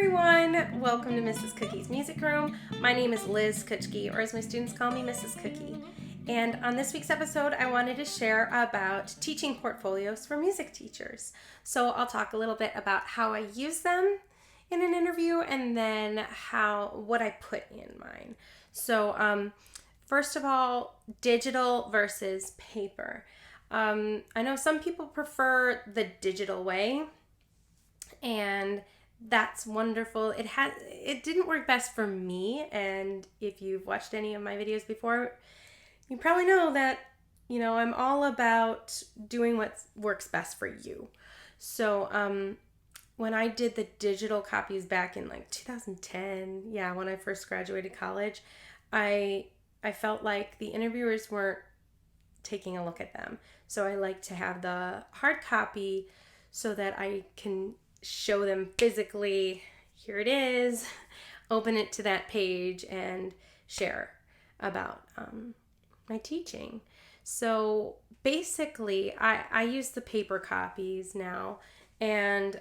everyone! Welcome to Mrs. Cookie's Music Room. My name is Liz Kutschke, or as my students call me, Mrs. Cookie. And on this week's episode, I wanted to share about teaching portfolios for music teachers. So I'll talk a little bit about how I use them in an interview and then what I put in mine. So first of all, digital versus paper. I know some people prefer the digital way, and that's wonderful. It didn't work best for me, and if you've watched any of my videos before, you probably know that, I'm all about doing what works best for you. So when I did the digital copies back in 2010, when I first graduated college, I felt like the interviewers weren't taking a look at them. So I like to have the hard copy so that I can show them physically, here it is, open it to that page and share about my teaching. So basically, I use the paper copies now, and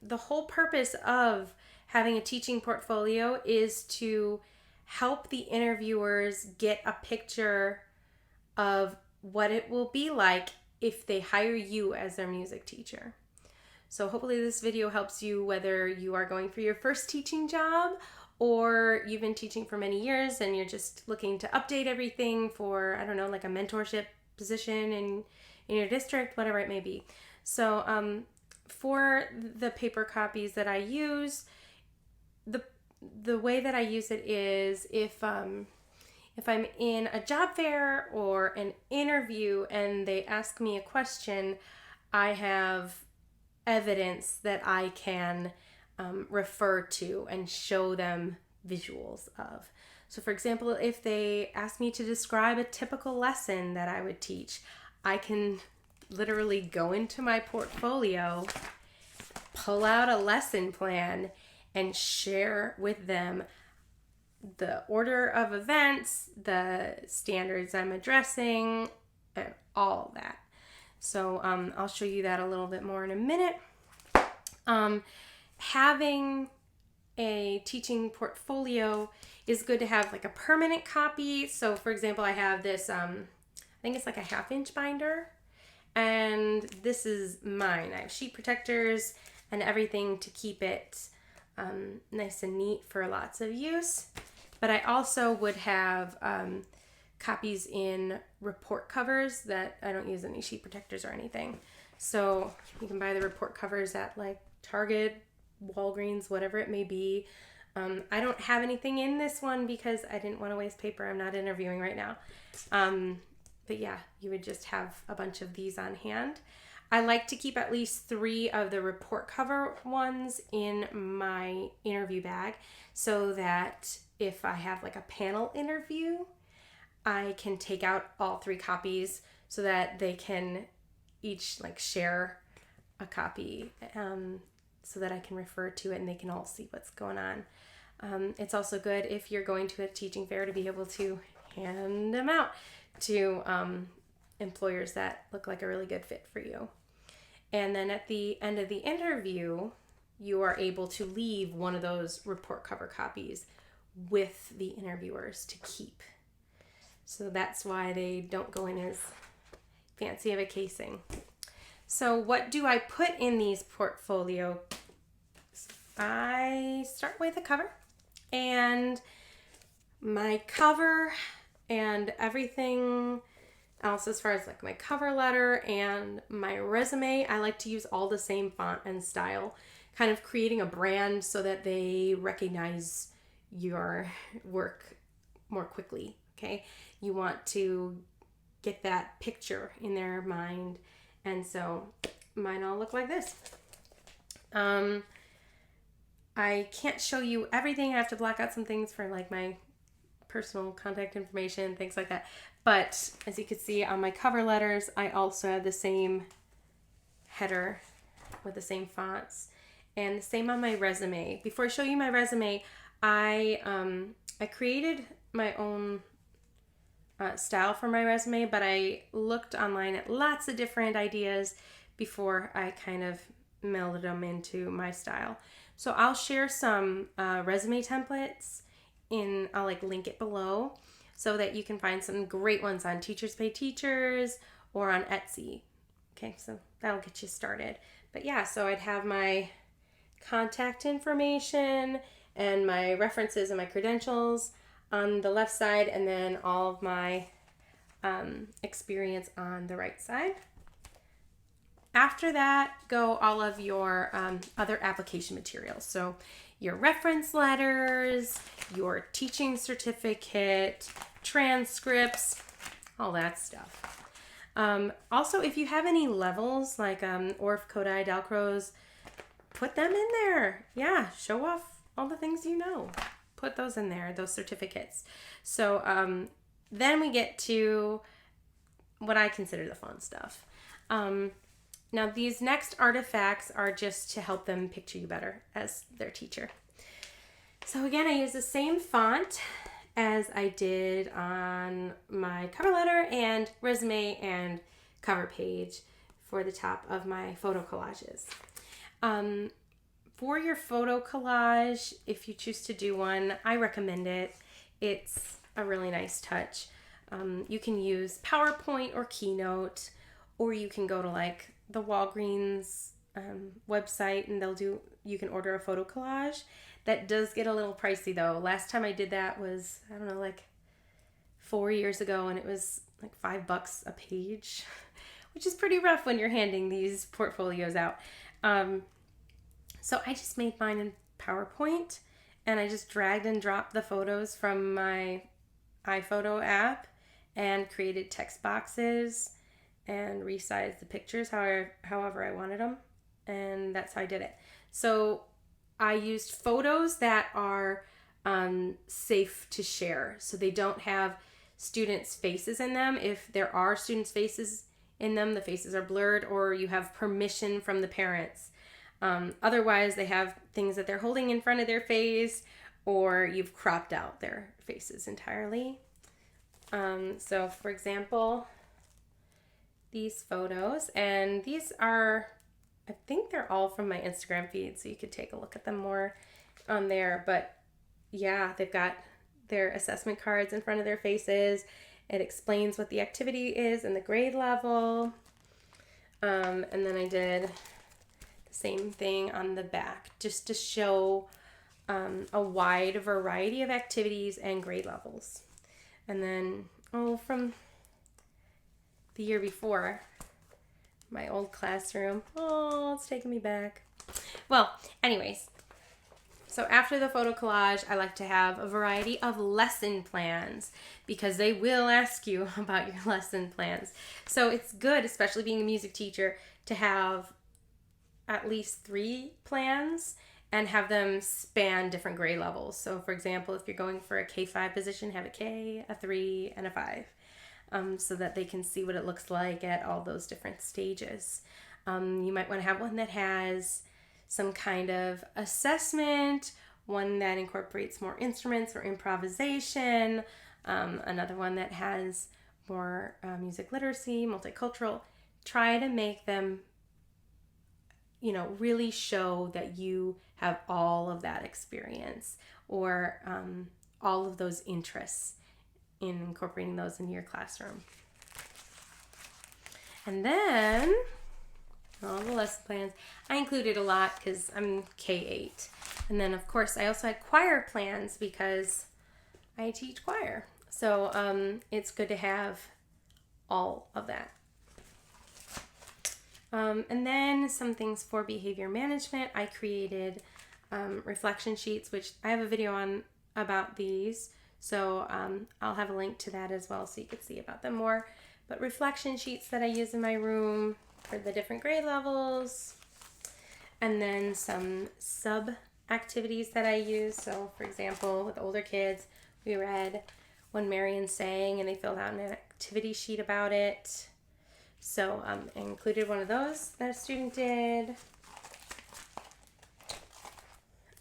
the whole purpose of having a teaching portfolio is to help the interviewers get a picture of what it will be like if they hire you as their music teacher. So hopefully this video helps you whether you are going for your first teaching job or you've been teaching for many years and you're just looking to update everything for, like a mentorship position in your district, whatever it may be. So for the paper copies that I use, the way that I use it is if I'm in a job fair or an interview and they ask me a question, I have evidence that I can refer to and show them visuals of. So for example, if they ask me to describe a typical lesson that I would teach, I can literally go into my portfolio, pull out a lesson plan, and share with them the order of events, the standards I'm addressing, and all that. So I'll show you that a little bit more in a minute. Having a teaching portfolio is good to have a permanent copy. So for example, I have this, I think it's a 1/2-inch binder, and this is mine. I have sheet protectors and everything to keep it nice and neat for lots of use. But I also would have copies in report covers that I don't use any sheet protectors or anything. So you can buy the report covers at Target, Walgreens, whatever it may be. I don't have anything in this one because I didn't want to waste paper. I'm not interviewing right now. But yeah, you would just have a bunch of these on hand. I like to keep at least 3 of the report cover ones in my interview bag so that if I have a panel interview, I can take out all 3 copies so that they can each share a copy so that I can refer to it and they can all see what's going on. It's also good if you're going to a teaching fair to be able to hand them out to employers that look like a really good fit for you. And then at the end of the interview, you are able to leave one of those report cover copies with the interviewers to keep. So that's why they don't go in as fancy of a casing. So what do I put in these portfolios? I start with a cover, and my cover and everything else as far as my cover letter and my resume, I like to use all the same font and style, kind of creating a brand so that they recognize your work more quickly, okay? You want to get that picture in their mind, and so mine all look like this. I can't show you everything. I have to block out some things for my personal contact information, things like that. But as you can see on my cover letters, I also have the same header with the same fonts, and the same on my resume. Before I show you my resume, I created my own style for my resume, but I looked online at lots of different ideas before I kind of melded them into my style. So I'll share some resume templates I'll like link it below so that you can find some great ones on Teachers Pay Teachers or on Etsy. Okay, so that'll get you started. But yeah, so I'd have my contact information and my references and my credentials on the left side, and then all of my experience on the right side. After that, go all of your other application materials. So your reference letters, your teaching certificate, transcripts, all that stuff. Also, if you have any levels like Orff, Kodai, Dalcroze, put them in there. Yeah, show off all the things you know. Put those in there, those certificates. So then we get to what I consider the fun stuff. Now, these next artifacts are just to help them picture you better as their teacher. So again, I use the same font as I did on my cover letter and resume and cover page for the top of my photo collages. For your photo collage, if you choose to do one, I recommend it. It's a really nice touch. You can use PowerPoint or Keynote, or you can go to like the Walgreens website and you can order a photo collage. That does get a little pricey though. Last time I did that was, I don't know, like 4 years ago, and it was like $5 a page, which is pretty rough when you're handing these portfolios out. So I just made mine in PowerPoint, and I just dragged and dropped the photos from my iPhoto app and created text boxes and resized the pictures however I wanted them, and that's how I did it. So I used photos that are safe to share, so they don't have students' faces in them. If there are students' faces in them, the faces are blurred, or you have permission from the parents. Otherwise, they have things that they're holding in front of their face, or you've cropped out their faces entirely. So for example, these photos, and these are, I think they're all from my Instagram feed, so you could take a look at them more on there. But yeah, they've got their assessment cards in front of their faces. It explains what the activity is and the grade level. And then I did the same thing on the back, just to show a wide variety of activities and grade levels. And then, from the year before, my old classroom. It's taking me back. Well, anyways, so after the photo collage, I like to have a variety of lesson plans, because they will ask you about your lesson plans. So it's good, especially being a music teacher, to have at least 3 plans and have them span different grade levels. So for example, if you're going for a K5 position, have a K, a 3, and a 5. So that they can see what it looks like at all those different stages. You might want to have one that has some kind of assessment, one that incorporates more instruments or improvisation, another one that has more music literacy, multicultural. Try to make them, really show that you have all of that experience, or all of those interests, in incorporating those into your classroom. And then all the lesson plans, I included a lot because I'm K-8. And then of course I also had choir plans because I teach choir. So it's good to have all of that. And then some things for behavior management. I created reflection sheets, which I have a video on about these. So I'll have a link to that as well so you can see about them more. But reflection sheets that I use in my room for the different grade levels. And then some sub activities that I use. So for example, with older kids, we read When Marion Sang, and they filled out an activity sheet about it. So I included one of those that a student did.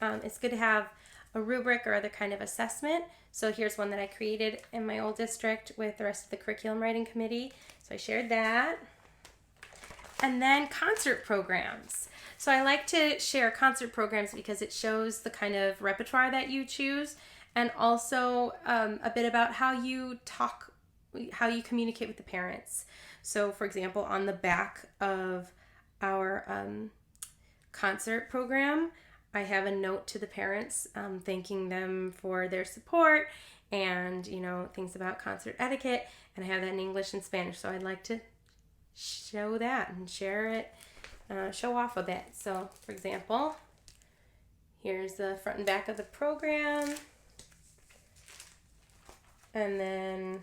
It's good to have a rubric or other kind of assessment. So here's one that I created in my old district with the rest of the curriculum writing committee. So I shared that. And then concert programs. So I like to share concert programs because it shows the kind of repertoire that you choose, and also a bit about how you communicate with the parents. So for example, on the back of our concert program, I have a note to the parents thanking them for their support, and things about concert etiquette, and I have that in English and Spanish. So I'd like to show that and share it, show off a bit. So for example, here's the front and back of the program, and then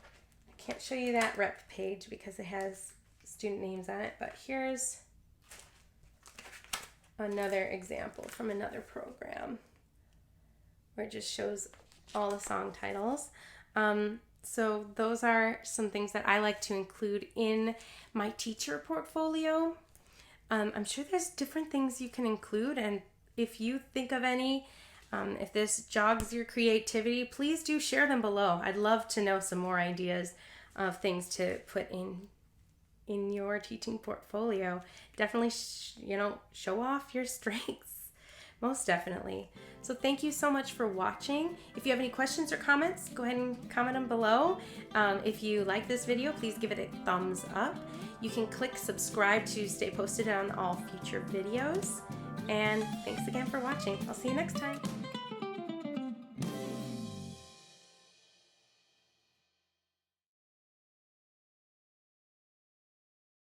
I can't show you that rep page because it has student names on it, but here's another example from another program where it just shows all the song titles. So those are some things that I like to include in my teacher portfolio. I'm sure there's different things you can include, and if you think of any, if this jogs your creativity, please do share them below. I'd love to know some more ideas of things to put in your teaching portfolio. Definitely, show off your strengths. Most definitely. So thank you so much for watching. If you have any questions or comments, go ahead and comment them below. If you like this video, please give it a thumbs up. You can click subscribe to stay posted on all future videos. And thanks again for watching. I'll see you next time.